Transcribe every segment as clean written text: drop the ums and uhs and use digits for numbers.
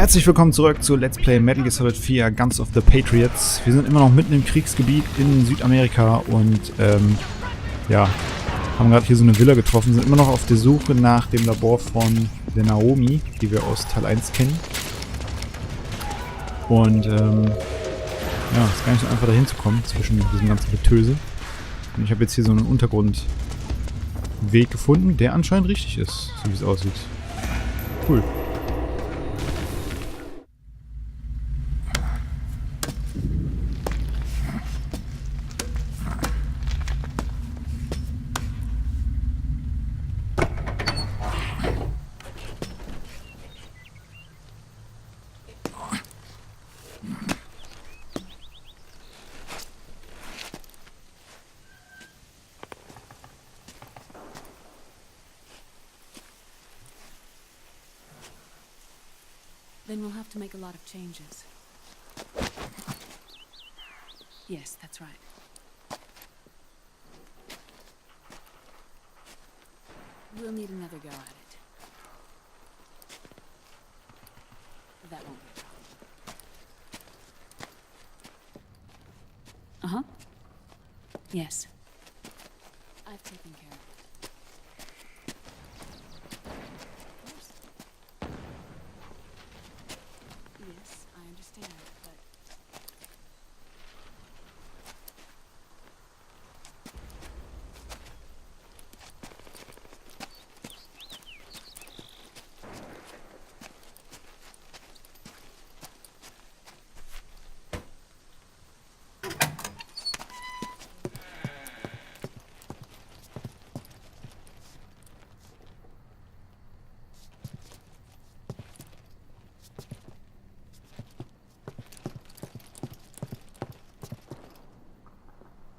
Herzlich willkommen zurück zu Let's Play Metal Gear Solid 4 Guns of the Patriots. Wir sind immer noch mitten im Kriegsgebiet in Südamerika und ja, haben gerade hier so eine Villa getroffen, sind immer noch auf der Suche nach dem Labor von der Naomi, die wir aus Teil 1 kennen. Und ja, es ist gar nicht so einfach dahin zu kommen zwischen diesem ganzen Getöse. Und ich habe jetzt hier so einen Untergrundweg gefunden, der anscheinend richtig ist, so wie es aussieht. Cool. Then we'll have to make a lot of changes. Yes, that's right. We'll need another go at it. That won't be a problem. Uh-huh. Yes. I've taken care of it. Yes, I understand, but...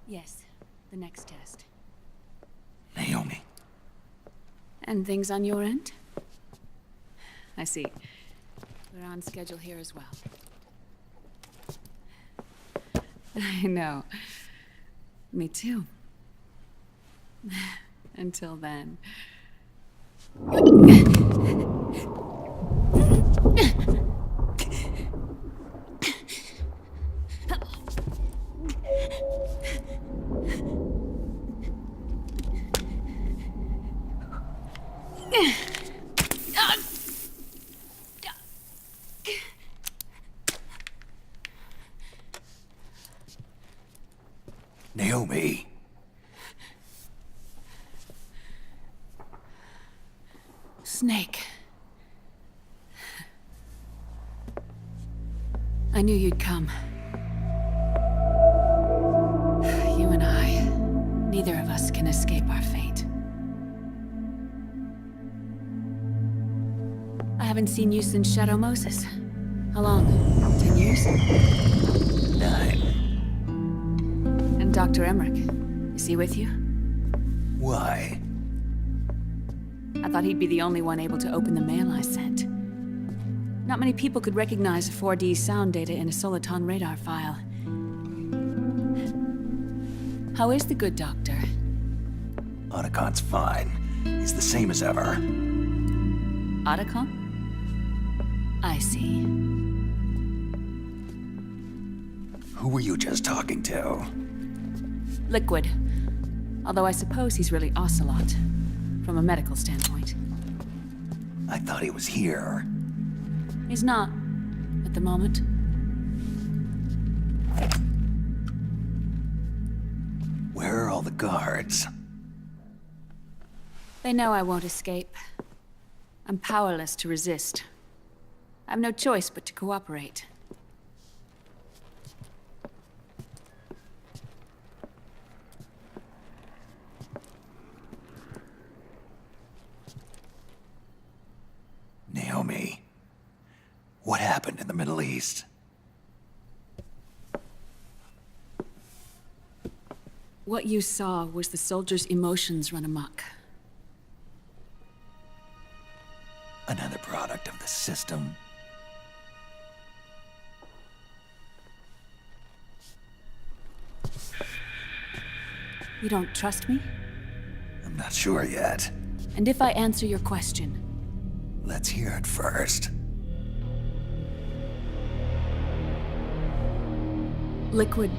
Yes, the next test. Naomi. And things on your end? I see. We're on schedule here as well. I know. Me too. Until then. Naomi. Snake. I knew you'd come. You and I, neither of us can escape our fate. I haven't seen you since Shadow Moses. How long? 10 years? 9. And Dr. Emmerich, is he with you? Why? I thought he'd be the only one able to open the mail I sent. Not many people could recognize 4D sound data in a Soliton radar file. How is the good doctor? Otacon's fine. He's the same as ever. Otacon? I see. Who were you just talking to? Liquid. Although I suppose he's really Ocelot, from a medical standpoint. I thought he was here. He's not, at the moment. Where are all the guards? They know I won't escape. I'm powerless to resist. I have no choice but to cooperate. Naomi. What happened in the Middle East? What you saw was the soldiers' emotions run amok. Another product of the system. You don't trust me? I'm not sure yet. And if I answer your question, Let's hear it first. Liquid.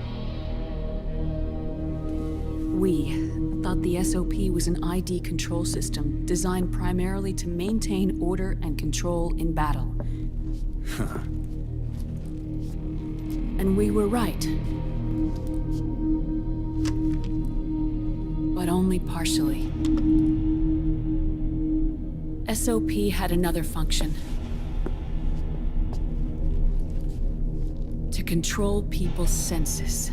We thought the SOP was an ID control system designed primarily to maintain order and control in battle. And we were right. But only partially. SOP had another function. To control people's senses.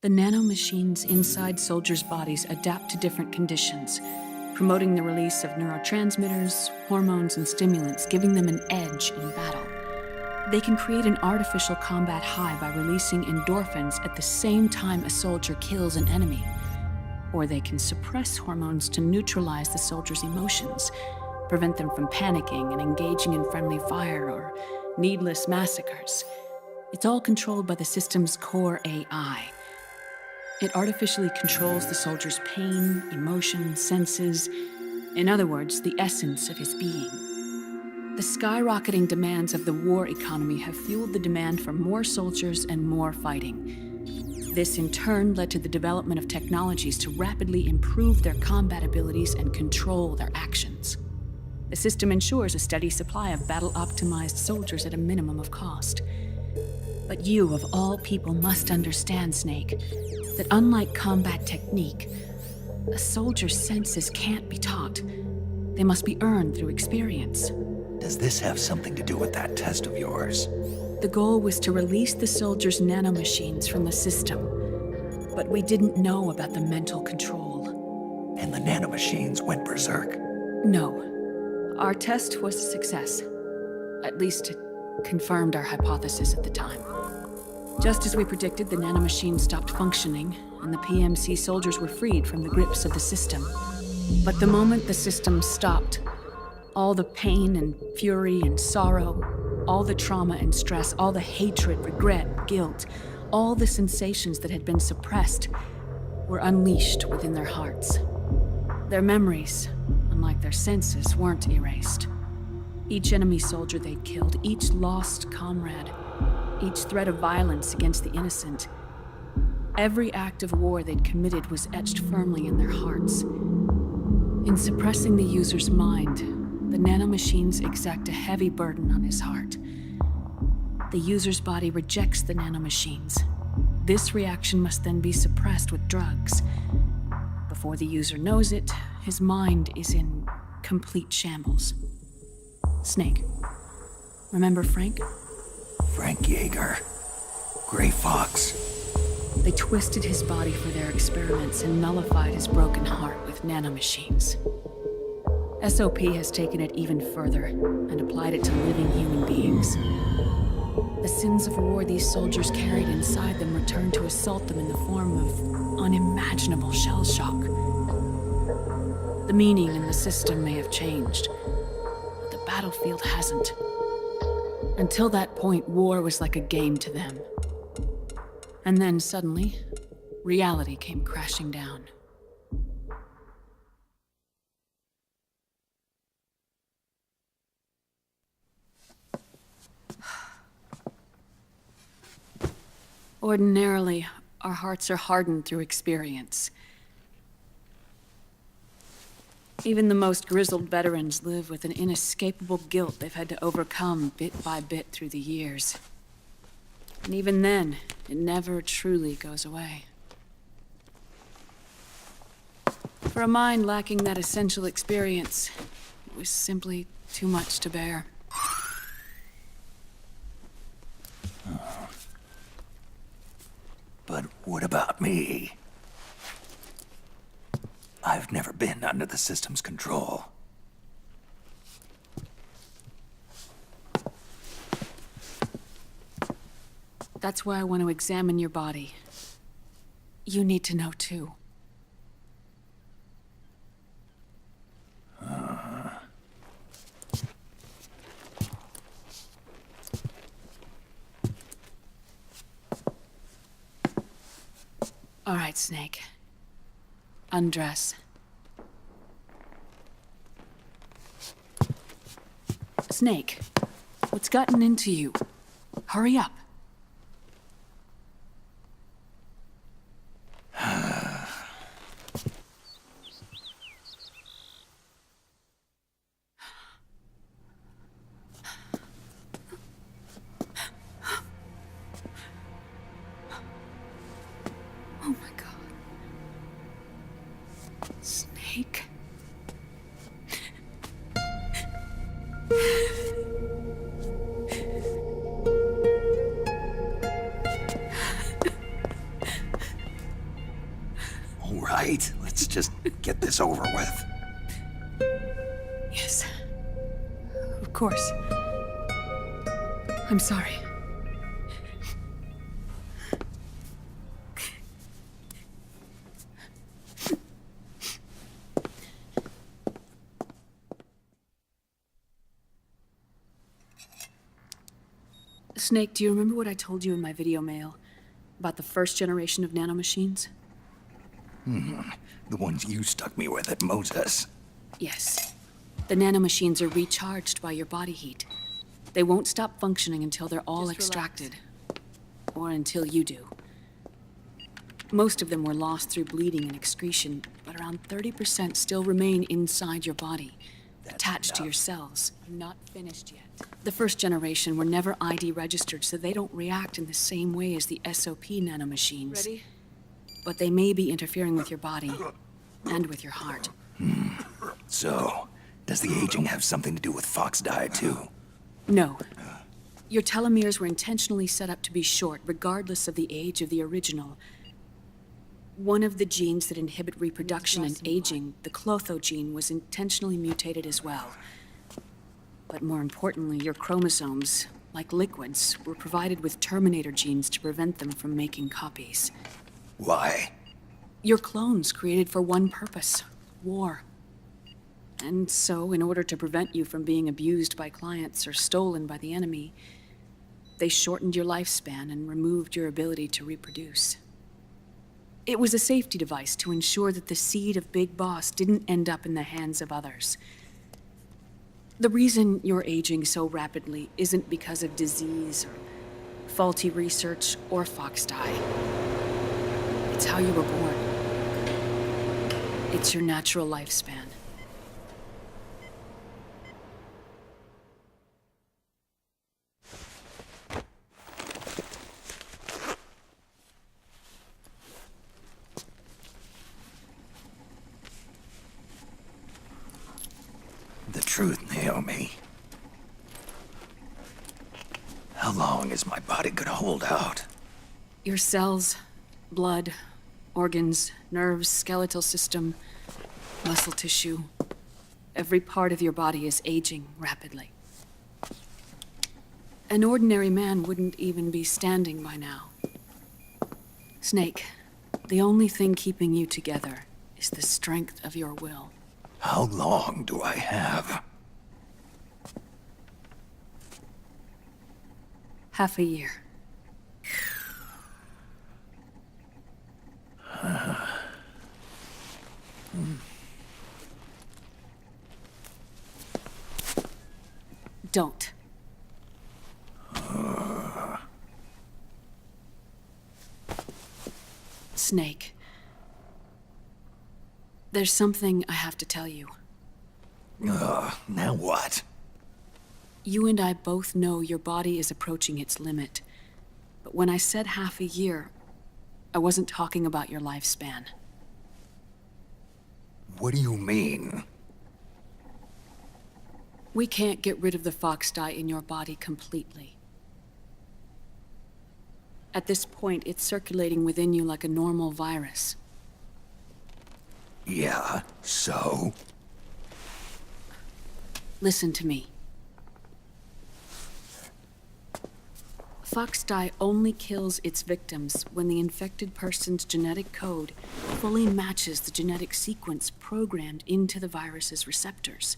The nanomachines inside soldiers' bodies adapt to different conditions, promoting the release of neurotransmitters, hormones, and stimulants, giving them an edge in battle. They can create an artificial combat high by releasing endorphins at the same time a soldier kills an enemy. Or they can suppress hormones to neutralize the soldier's emotions, prevent them from panicking and engaging in friendly fire or needless massacres. It's all controlled by the system's core AI. It artificially controls the soldier's pain, emotion, senses, in other words, the essence of his being. The skyrocketing demands of the war economy have fueled the demand for more soldiers and more fighting. This in turn led to the development of technologies to rapidly improve their combat abilities and control their actions. The system ensures a steady supply of battle-optimized soldiers at a minimum of cost. But you, of all people, must understand, Snake, that unlike combat technique, a soldier's senses can't be taught. They must be earned through experience. Does this have something to do with that test of yours? The goal was to release the soldiers' nanomachines from the system, but we didn't know about the mental control. And the nanomachines went berserk? No. Our test was a success. At least it confirmed our hypothesis at the time. Just as we predicted, the nanomachines stopped functioning, and the PMC soldiers were freed from the grips of the system. But the moment the system stopped, all the pain and fury and sorrow, all the trauma and stress, all the hatred, regret, guilt, all the sensations that had been suppressed were unleashed within their hearts. Their memories, unlike their senses, weren't erased. Each enemy soldier they'd killed, each lost comrade, each threat of violence against the innocent, every act of war they'd committed was etched firmly in their hearts. In suppressing the user's mind, the nanomachines exact a heavy burden on his heart. The user's body rejects the nanomachines. This reaction must then be suppressed with drugs. Before the user knows it, his mind is in complete shambles. Snake, remember Frank? Frank Yeager. Gray Fox. They twisted his body for their experiments and nullified his broken heart with nanomachines. SOP has taken it even further and applied it to living human beings. The sins of war these soldiers carried inside them returned to assault them in the form of unimaginable shell shock. The meaning in the system may have changed, but the battlefield hasn't. Until that point, war was like a game to them. And then suddenly, reality came crashing down. Ordinarily, our hearts are hardened through experience. Even the most grizzled veterans live with an inescapable guilt they've had to overcome bit by bit through the years. And even then, it never truly goes away. For a mind lacking that essential experience, it was simply too much to bear. But what about me? I've never been under the system's control. That's why I want to examine your body. You need to know too. All right, Snake. Undress. Snake, What's gotten into you? Hurry up. Oh my God. Snake. All right, let's just get this over with. Yes. Of course. I'm sorry. Snake, do you remember what I told you in my video mail about the first generation of nanomachines? The ones you stuck me with at Moses. Yes. The nanomachines are recharged by your body heat. They won't stop functioning until they're all extracted. Or until you do. Most of them were lost through bleeding and excretion, but around 30% still remain inside your body, attached to your cells. I'm not finished yet. The first generation were never ID registered, so they don't react in the same way as the SOP nanomachines. Ready? But they may be interfering with your body, and with your heart. So, does the aging have something to do with Fox diet too? No. Your telomeres were intentionally set up to be short, regardless of the age of the original. One of the genes that inhibit reproduction and aging, the Clotho gene, was intentionally mutated as well. But more importantly, your chromosomes, like liquids, were provided with terminator genes to prevent them from making copies. Why? Your clones created for one purpose: war. And so, in order to prevent you from being abused by clients or stolen by the enemy, they shortened your lifespan and removed your ability to reproduce. It was a safety device to ensure that the seed of Big Boss didn't end up in the hands of others. The reason you're aging so rapidly isn't because of disease or faulty research or Fox die. It's how you were born. It's your natural lifespan. The truth, Naomi. How long is my body gonna hold out? Your cells, blood, organs, nerves, skeletal system, muscle tissue. Every part of your body is aging rapidly. An ordinary man wouldn't even be standing by now. Snake, the only thing keeping you together is the strength of your will. How long do I have? Half a year. Don't. Snake. There's something I have to tell you. Now what? You and I both know your body is approaching its limit. But when I said half a year, I wasn't talking about your lifespan. What do you mean? We can't get rid of the Fox dye in your body completely. At this point, it's circulating within you like a normal virus. Yeah, so? Listen to me. Fox dye only kills its victims when the infected person's genetic code fully matches the genetic sequence programmed into the virus's receptors.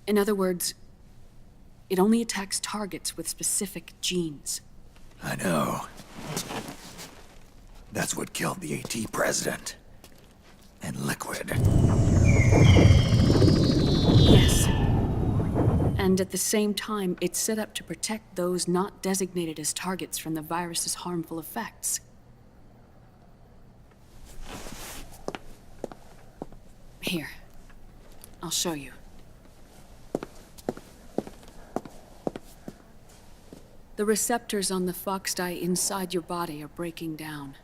In other words, it only attacks targets with specific genes. I know. That's what killed the AT president. And Liquid. Yes. And And at the same time, it's set up to protect those not designated as targets from the virus's harmful effects. Here, I'll show you. The receptors on the fox dye inside your body are breaking down.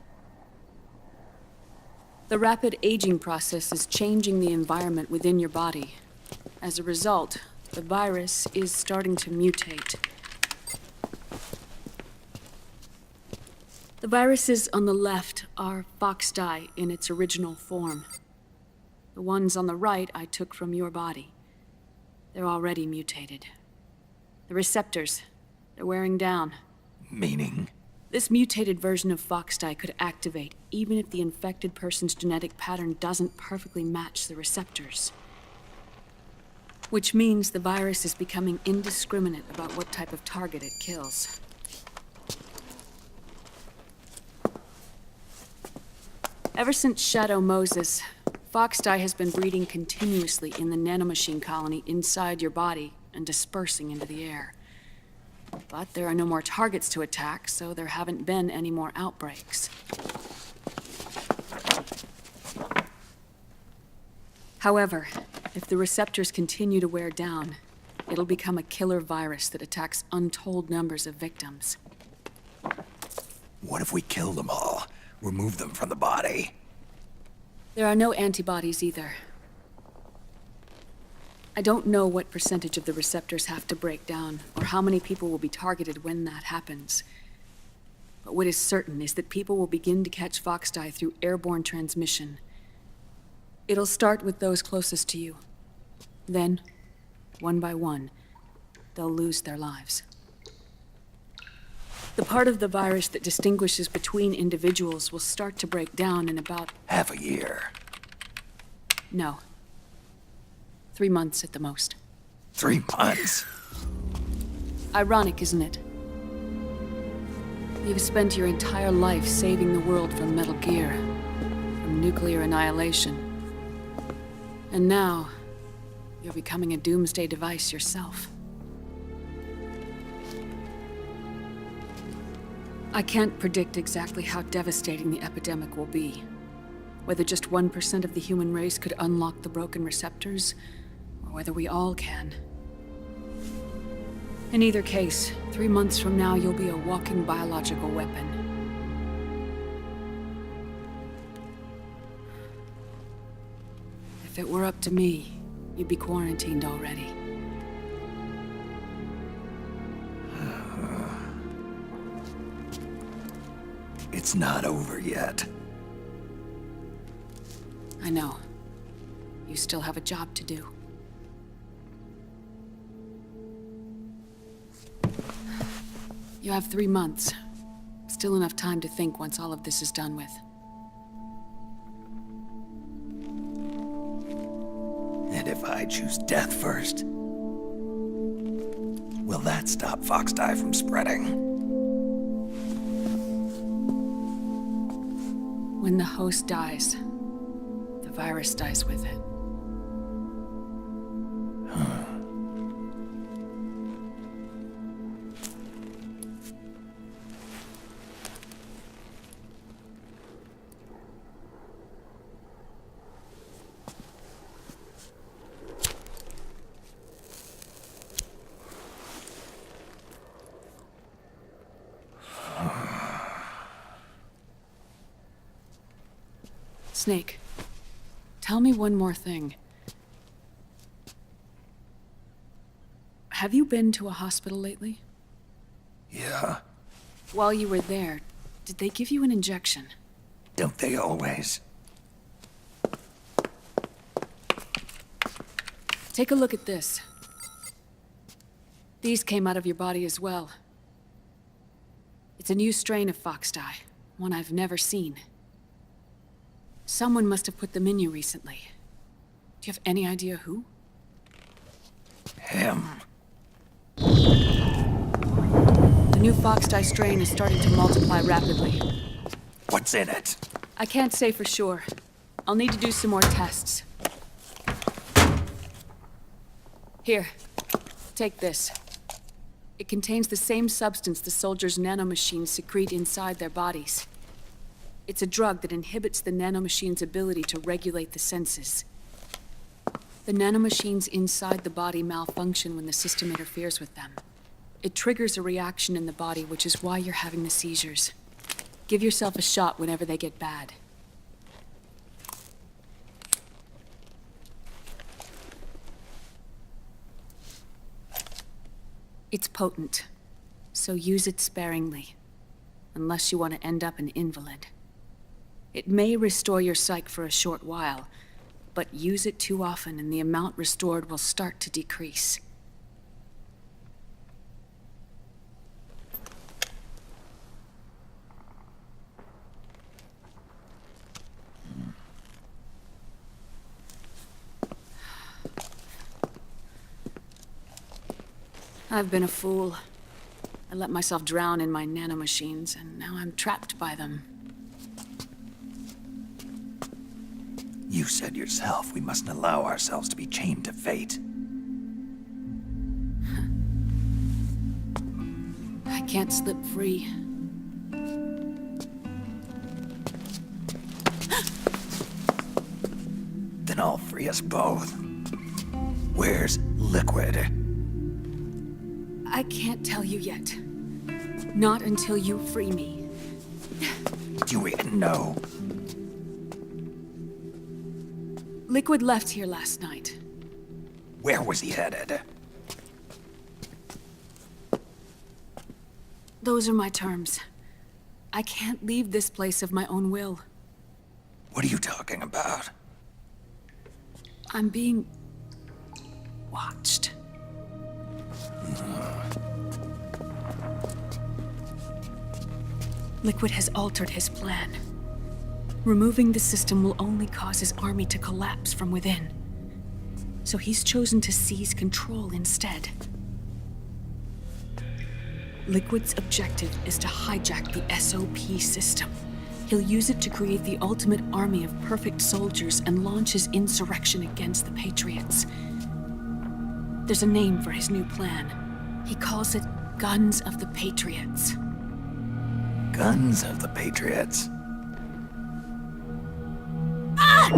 The rapid aging process is changing the environment within your body. As a result, the virus is starting to mutate. The viruses on the left are fox dye in its original form. The ones on the right I took from your body. They're already mutated. The receptors, they're wearing down. Meaning? This mutated version of fox dye could activate even if the infected person's genetic pattern doesn't perfectly match the receptors. Which means the virus is becoming indiscriminate about what type of target it kills. Ever since Shadow Moses, fox dye has been breeding continuously in the nanomachine colony inside your body and dispersing into the air. But there are no more targets to attack, so there haven't been any more outbreaks. However, if the receptors continue to wear down, it'll become a killer virus that attacks untold numbers of victims. What if we kill them all? Remove them from the body? There are no antibodies either. I don't know what percentage of the receptors have to break down, or how many people will be targeted when that happens. But what is certain is that people will begin to catch fox dye through airborne transmission. It'll start with those closest to you. Then, one by one, they'll lose their lives. The part of the virus that distinguishes between individuals will start to break down in about... Half a year. No. 3 months at the most. 3 months? Ironic, isn't it? You've spent your entire life saving the world from Metal Gear, from nuclear annihilation. And now, you're becoming a doomsday device yourself. I can't predict exactly how devastating the epidemic will be. Whether just 1% of the human race could unlock the broken receptors, or whether we all can. In either case, 3 months from now, you'll be a walking biological weapon. If it were up to me, you'd be quarantined already. It's not over yet. I know. You still have a job to do. You have 3 months. Still enough time to think once all of this is done with. And if I choose death first? Will that stop fox dye from spreading? When the host dies, the virus dies with it. Snake, tell me one more thing. Have you been to a hospital lately? Yeah. While you were there, did they give you an injection? Don't they always? Take a look at this. These came out of your body as well. It's a new strain of fox dye, one I've never seen. Someone must have put them in you recently. Do you have any idea who? Him. The new fox dye strain is starting to multiply rapidly. What's in it? I can't say for sure. I'll need to do some more tests. Here. Take this. It contains the same substance the soldiers' nanomachines secrete inside their bodies. It's a drug that inhibits the nanomachines' ability to regulate the senses. The nanomachines inside the body malfunction when the system interferes with them. It triggers a reaction in the body, which is why you're having the seizures. Give yourself a shot whenever they get bad. It's potent, so use it sparingly, unless you want to end up an invalid. It may restore your psyche for a short while, but use it too often and the amount restored will start to decrease. I've been a fool. I let myself drown in my nanomachines, and now I'm trapped by them. You said yourself we mustn't allow ourselves to be chained to fate. I can't slip free. Then I'll free us both. Where's Liquid? I can't tell you yet. Not until you free me. Do we know? Liquid left here last night. Where was he headed? Those are my terms. I can't leave this place of my own will. What are you talking about? I'm being watched. Liquid has altered his plan. Removing the system will only cause his army to collapse from within. So he's chosen to seize control instead. Liquid's objective is to hijack the SOP system. He'll use it to create the ultimate army of perfect soldiers and launch his insurrection against the Patriots. There's a name for his new plan. He calls it Guns of the Patriots. Guns of the Patriots. Ah!